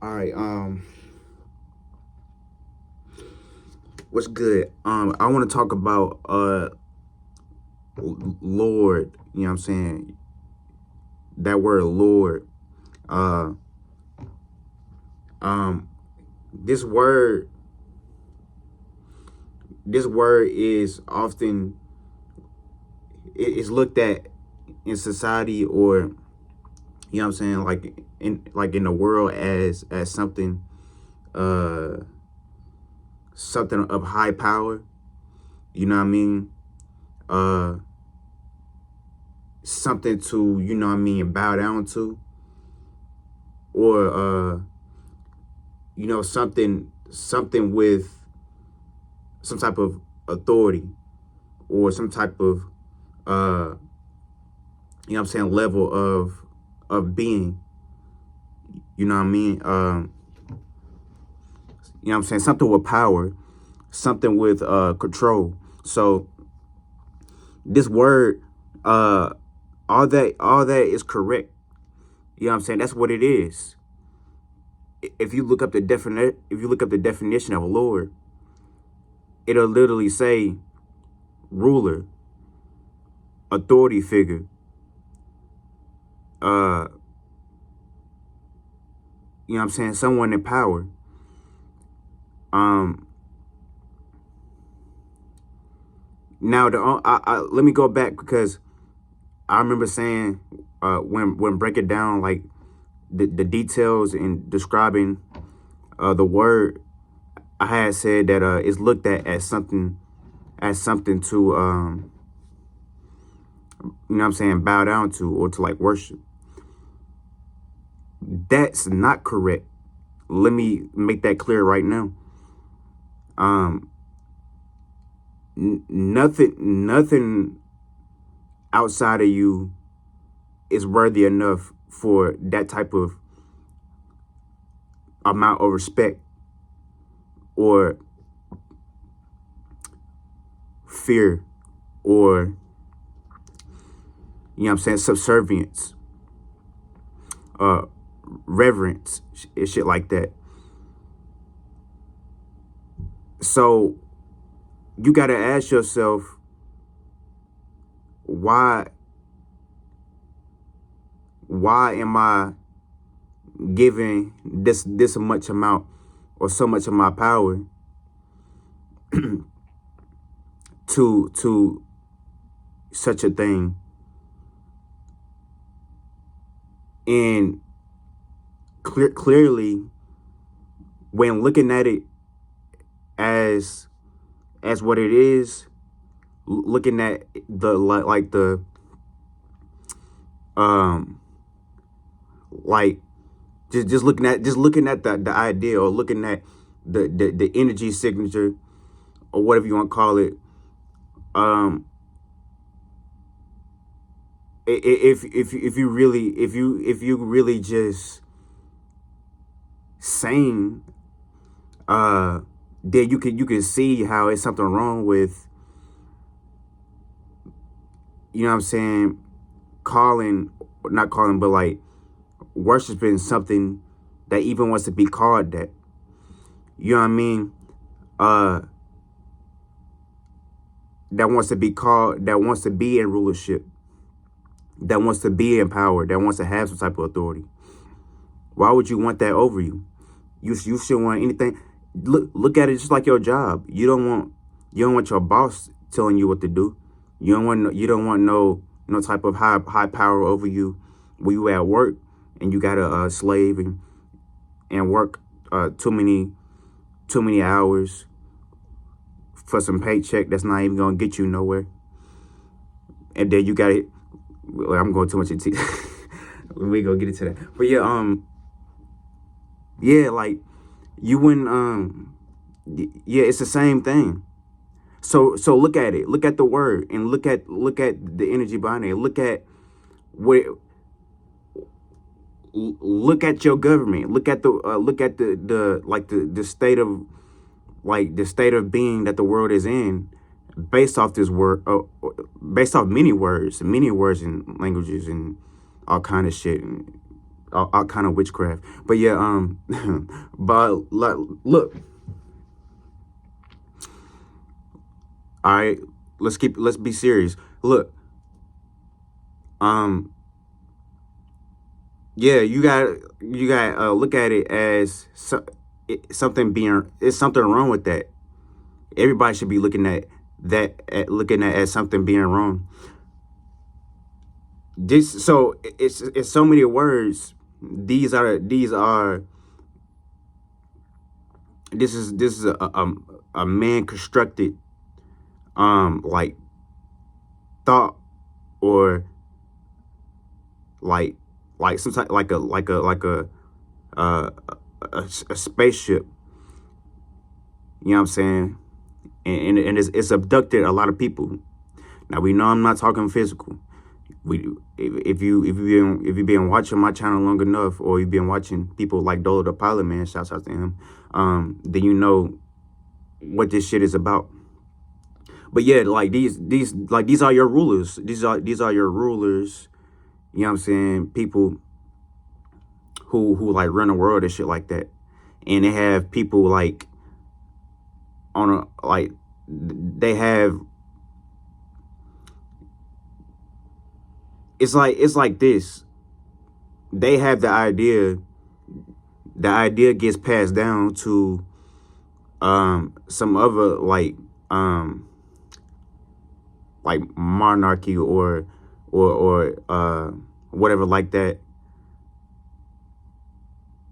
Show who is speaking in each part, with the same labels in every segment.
Speaker 1: All right. What's good? I want to talk about Lord. You know what I'm saying? That word Lord. Uh, um, this word. This word is often is looked at in society, or you know what I'm saying, like in the world as uh something of high power. You know what I mean? Uh, Something to, you know what I mean, bow down to, or something with some type of authority, or some type of uh you know what I'm saying, level of being. You know what I mean? You know what I'm saying? Something with power, something with control. So this word, uh all that is correct. You know what I'm saying? That's what it is. If you look up the definition of a Lord, it'll literally say ruler, authority figure, uh, you know what I'm saying, someone in power. Um, Now let me go back, because I remember saying, when breaking down like the details in describing the word, I had said that it's looked at as something to you know what I'm saying, bow down to, or to like worship. That's not correct. Let me make that clear right now. Um, nothing outside of you is worthy enough for that type of amount of respect, or fear, or you know what I'm saying, subservience, uh, reverence, shit like that. So you got to ask yourself, why am I giving this much amount, or so much of my power to such a thing? And clearly, when looking at it as what it is, looking at the like the um like just looking at the idea, or looking at the energy signature, or whatever you want to call it. um if you really just sane, uh then you can see how it's something wrong with, you know what I'm saying, calling not calling, but like worshiping something that even wants to be called that. You know what I mean? uh that wants to be called, that wants to be in rulership, that wants to be in power, that wants to have some type of authority. Why would you want that over you? You shouldn't want anything. Look at it just like your job. You don't want your boss telling you what to do. You don't want no type of high power over you when you at work, and you got a slave, and work too many hours for some paycheck that's not even gonna get you nowhere. And then you got it. Well, I'm going too much into we gonna get into that. But yeah, yeah, like you wouldn't yeah, it's the same thing. So look at it. Look at the word, and look at the energy behind it. Where Look at your government. Look at the state of, the state of being that the world is in, based off this word, based off many words and languages, and all kind of shit. And all kind of witchcraft. But yeah, but look, all right, let's be serious. Look, yeah, you got look at it as it's something wrong with that. Everybody should be looking at looking at as something being wrong. It's so many words. This is a man constructed like thought, or like some type, uh, a spaceship. You know what I'm saying? And it's abducted a lot of people. Now we know I'm not talking physical. If you've been watching my channel long enough, or you've been watching people like Dolo the Pilot Man, shouts out to him, then you know what this shit is about. But yeah, like these are your rulers. These are your rulers. You know what I'm saying? People who like run the world and shit like that. And they have people like they have, it's like this. They have the idea gets passed down to some other like monarchy or whatever like that,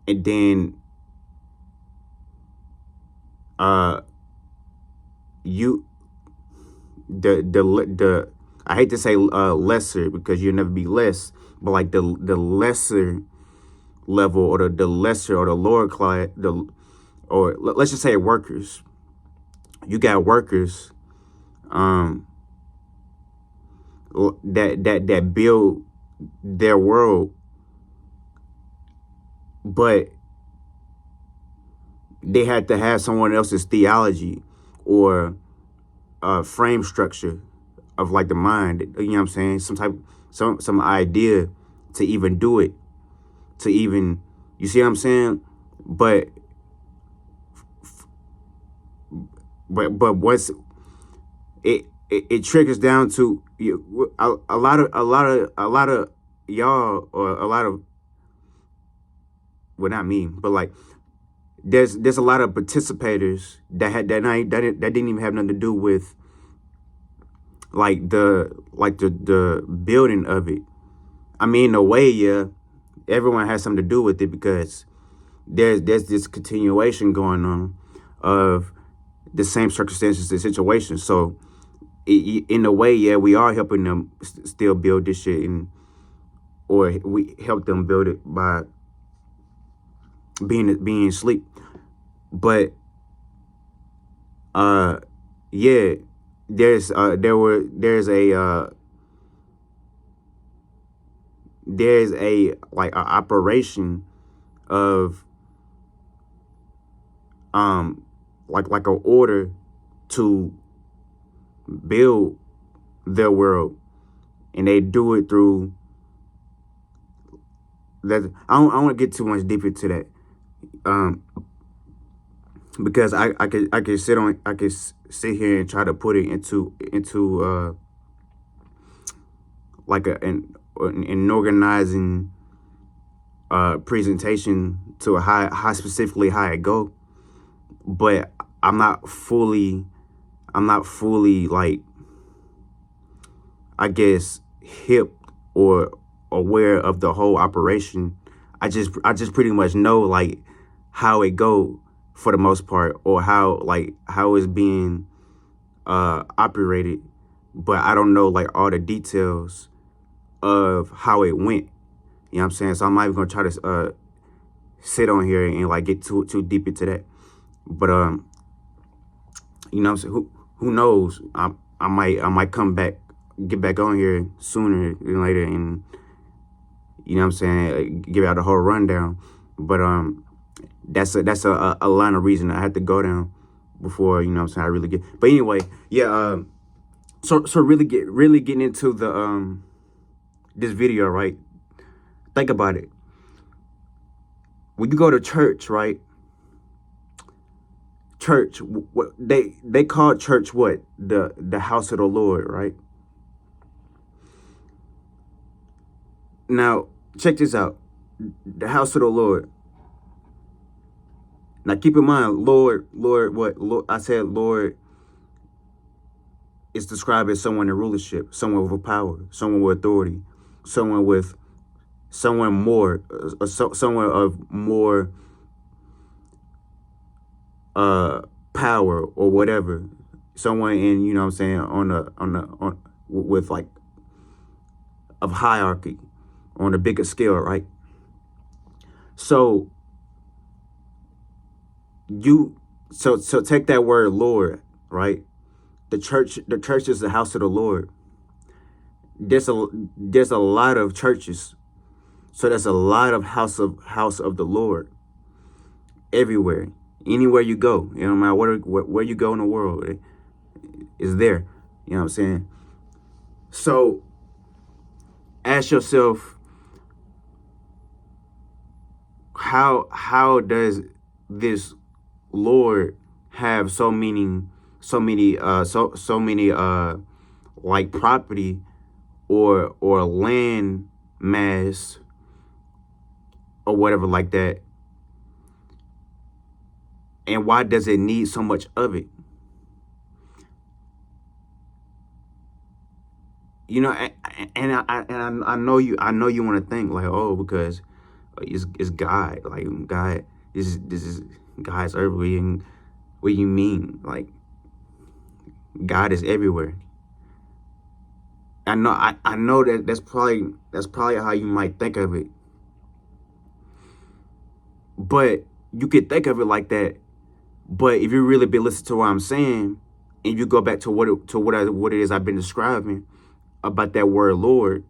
Speaker 1: and then the I hate to say lesser, because you'll never be less, but like the lesser level, or the lesser, or the lower class, or let's just say workers. You got workers that build their world, but they had to have someone else's theology or frame structure of like the mind, you know what I'm saying? Some idea to even do it, to even, you see what I'm saying? But once it triggers down to a lot of y'all, or a lot of, well, not me, but like there's a lot of participators that didn't even have nothing to do with like the building of it. I mean, in a way, yeah, everyone has something to do with it, because there's this continuation going on of the same circumstances and situations. So in a way, yeah, we are helping them still build this shit, or we help them build it by being asleep. But yeah, there's a like an operation of like an order to build their world, and they do it through that. I don't want to get too much deep into that, because I could sit here and try to put it into like an organizing presentation to a high specifically how it go, but I'm not fully like, I guess, hip or aware of the whole operation. I just pretty much know like how it go for the most part, or how it's being operated, but I don't know like all the details of how it went. You know what I'm saying? So I'm not even gonna try to sit on here and like get too deep into that. But you know what I'm saying? Who knows? I might get back on here sooner than later, and you know what I'm saying, give out the whole rundown. But that's a line of reason I had to go down before, you know what I'm saying, I really get. But anyway, yeah, so really getting into the this video, right? Think about it. when you go to church, right? Church, what they call church what? The house of the Lord, right? Now, check this out. The house of the Lord. Now, keep in mind, Lord, what? Lord, I said, Lord is described as someone in rulership, someone with power, someone with authority, someone with someone more, someone of more power or whatever. Someone in, you know what I'm saying, on with like of hierarchy on a bigger scale, right? So so take that word Lord, right? The church is the house of the Lord. There's a lot of churches, so there's a lot of house of the Lord everywhere, anywhere you go. You know, no matter where you go in the world, it is there. You know what I'm saying? So ask yourself, how does this Lord have so many like property or land mass or whatever like that, and why does it need so much of it? You know, and I know you want to think like, oh, because it's God, like God, this is God's earthly, and what do you mean? Like, God is everywhere. I know that that's probably how you might think of it, but you could think of it like that. But if you really be listening to what I'm saying, and you go back to what it is I've been describing about that word Lord,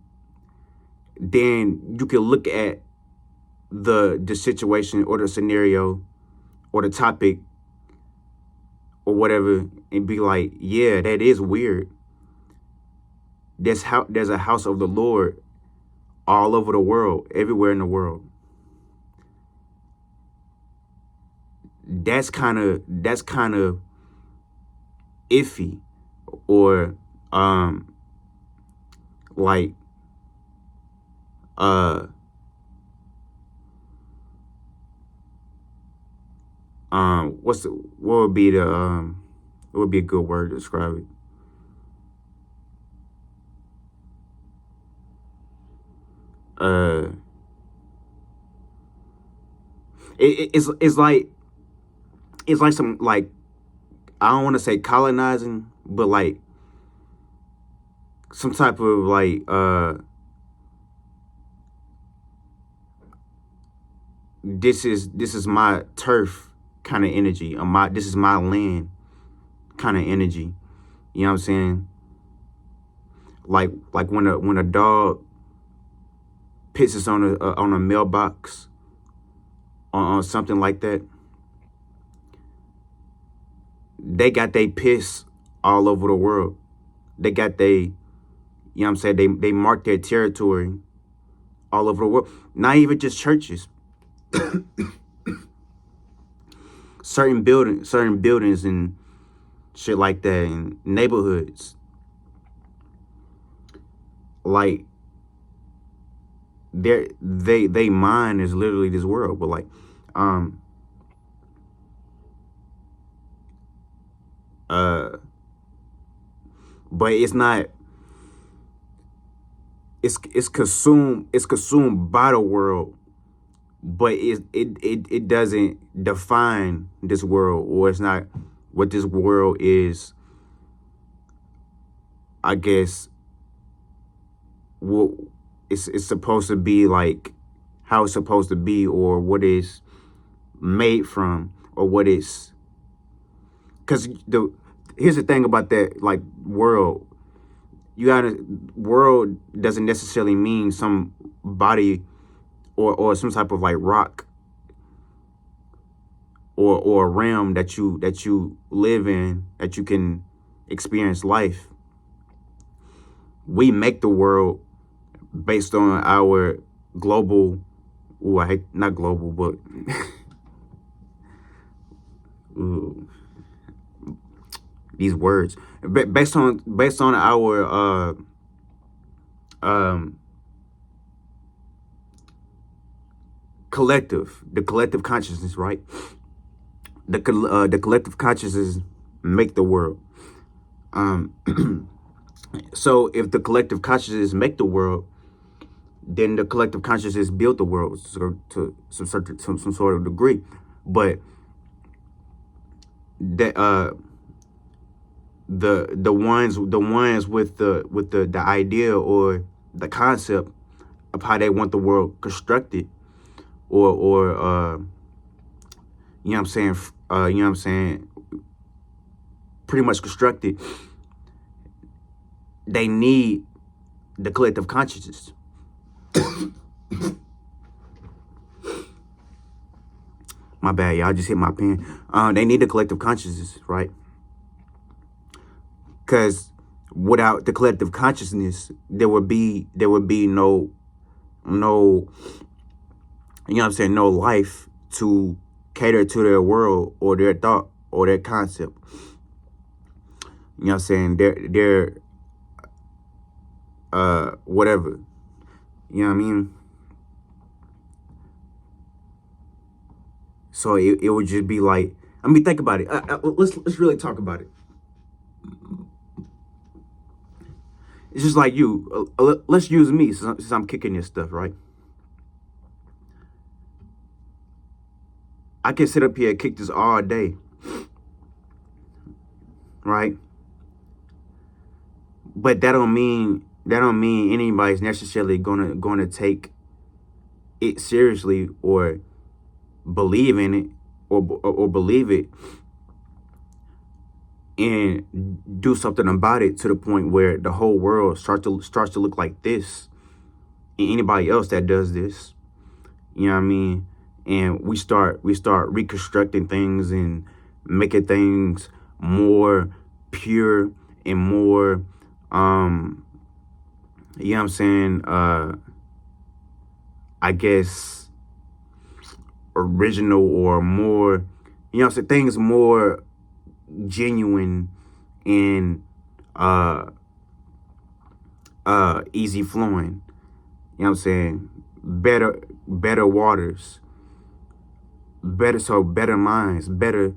Speaker 1: then you can look at the situation or the scenario or the topic or whatever and be like, yeah, that is weird. There's a house of the Lord all over the world, everywhere in the world. That's kind of iffy, or like what would be a good word to describe it? Uh, it's like some, like, I don't want to say colonizing, but like some type of like this is my turf kind of energy, or this is my land kind of energy. You know what I'm saying? Like when a dog pisses on a mailbox or something like that, they got they piss all over the world. They got you know what I'm saying, they mark their territory all over the world. Not even just churches. certain buildings and shit like that, and neighborhoods. Like they mind is literally this world, but like but it's not, it's consumed by the world, but it doesn't define this world, or it's not what this world is, I guess. What it's supposed to be, like how it's supposed to be, or what it's made from, or what it's, because here's the thing about that, like, world. World doesn't necessarily mean some body or some type of like rock or a realm that you live in, that you can experience life. We make the world based on our global ooh, I hate, not global, but ooh, these words, based on our um the collective consciousness, right? The collective consciousness make the world. Um, so if the collective consciousness make the world, then the collective consciousness built the world to some sort of degree. But that the ones with the idea or the concept of how they want the world constructed, or you know what I'm saying, you know what I'm saying, pretty much constructed, they need the collective consciousness. My bad, y'all, just hit my pen. They need the collective consciousness, right? Because without the collective consciousness, there would be no, you know what I'm saying, no life to cater to their world or their thought or their concept. You know what I'm saying? They're whatever. You know what I mean? So it would just be like, I mean, think about it. Let's really talk about it. It's just like you. Let's use me since I'm kicking this stuff, right? I can sit up here and kick this all day, right? But that don't mean anybody's necessarily gonna take it seriously or believe in it or believe it and do something about it to the point where the whole world starts to look like this, and anybody else that does this, you know what I mean? And we start reconstructing things and making things more pure and more you know what I'm saying, I guess original, or more, you know what I'm saying, things more genuine and easy flowing. You know what I'm saying? Better waters, better minds, better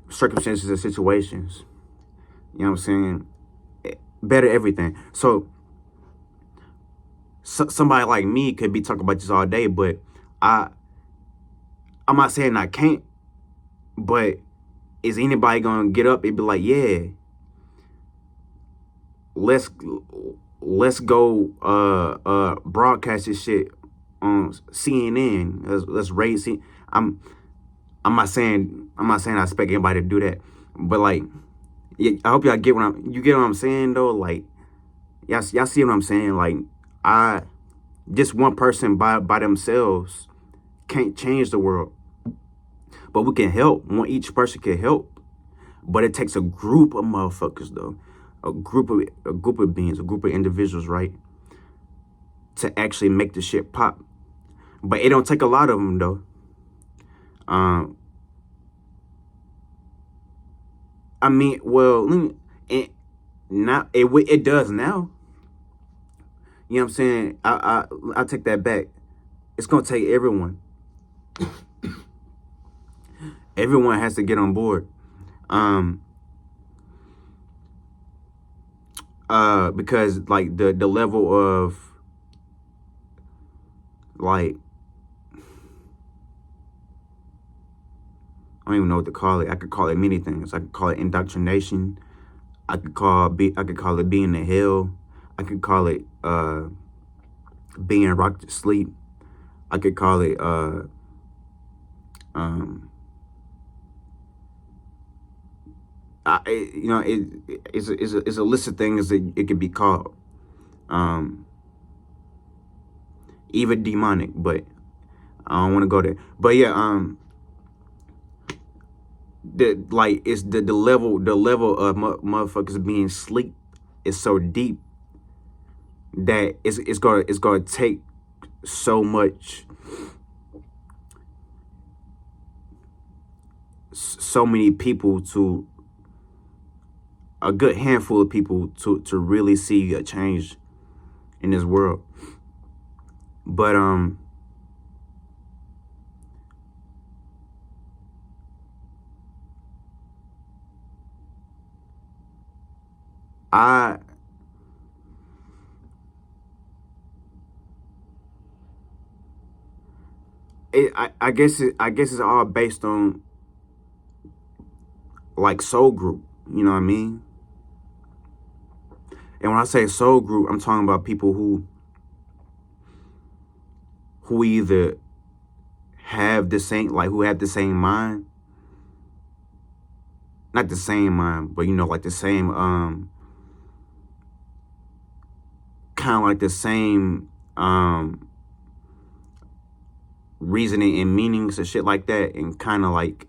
Speaker 1: circumstances and situations. You know what I'm saying? Better everything. So somebody like me could be talking about this all day, but I'm not saying I can't, but is anybody gonna get up and be like, yeah, let's go broadcast this shit on CNN. Let's raise it. I'm not saying I expect anybody to do that, but like, yeah, I hope y'all get what I'm saying though. Like, y'all see what I'm saying? Like, just one person by themselves can't change the world, but we can help. Each person can help, but it takes a group of motherfuckers though, a group of beings, a group of individuals, right, to actually make the shit pop. But it don't take a lot of them though. I mean, well, it does now. You know what I'm saying? I take that back. It's gonna take everyone. Everyone has to get on board. Because like the level of, like, I don't even know what to call it. I could call it many things. I could call it indoctrination. I could call it being in hell. I could call it being rocked to sleep. I could call it you know, it's a list of things that it could be called. Even demonic, but I don't want to go there. But yeah, it's the level of motherfuckers being sleep is so deep that it's gonna take so much so many people to a good handful of people to really see a change in this world. But I I guess it's all based on like soul group, you know what I mean? And when I say soul group, I'm talking about people who either have the same, like who have the same mind, not the same mind, but you know, like the same kind of like the same reasoning and meanings and shit like that, and kind of like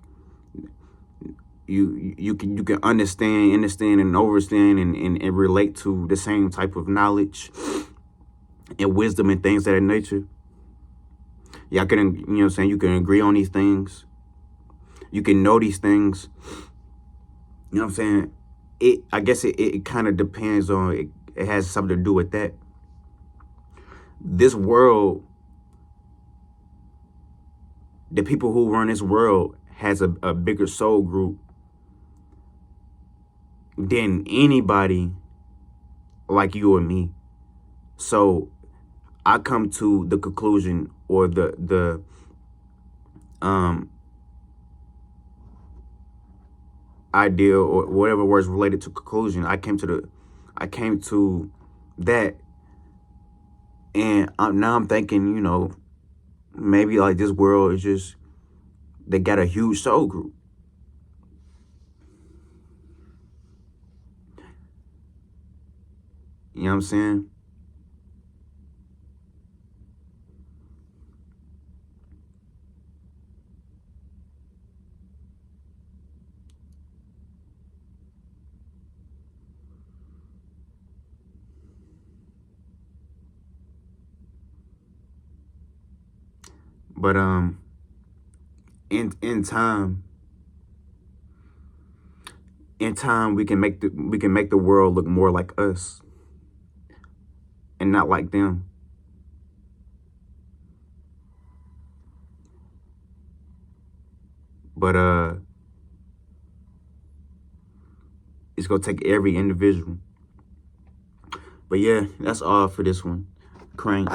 Speaker 1: you can understand and overstand and relate to the same type of knowledge and wisdom and things of that nature. Y'all can, you know what I'm saying, you can agree on these things. You can know these things. You know what I'm saying? I guess it kind of depends on, it has something to do with that. This world, the people who run this world has a bigger soul group than anybody like you or me. So I come to the conclusion, or the idea, or whatever words related to conclusion, I came to that, and now I'm thinking, you know, maybe like this world is just, they got a huge soul group. You know what I'm saying? But in time, we can make the world look more like us and not like them. But it's gonna take every individual. But yeah, that's all for this one. Crank.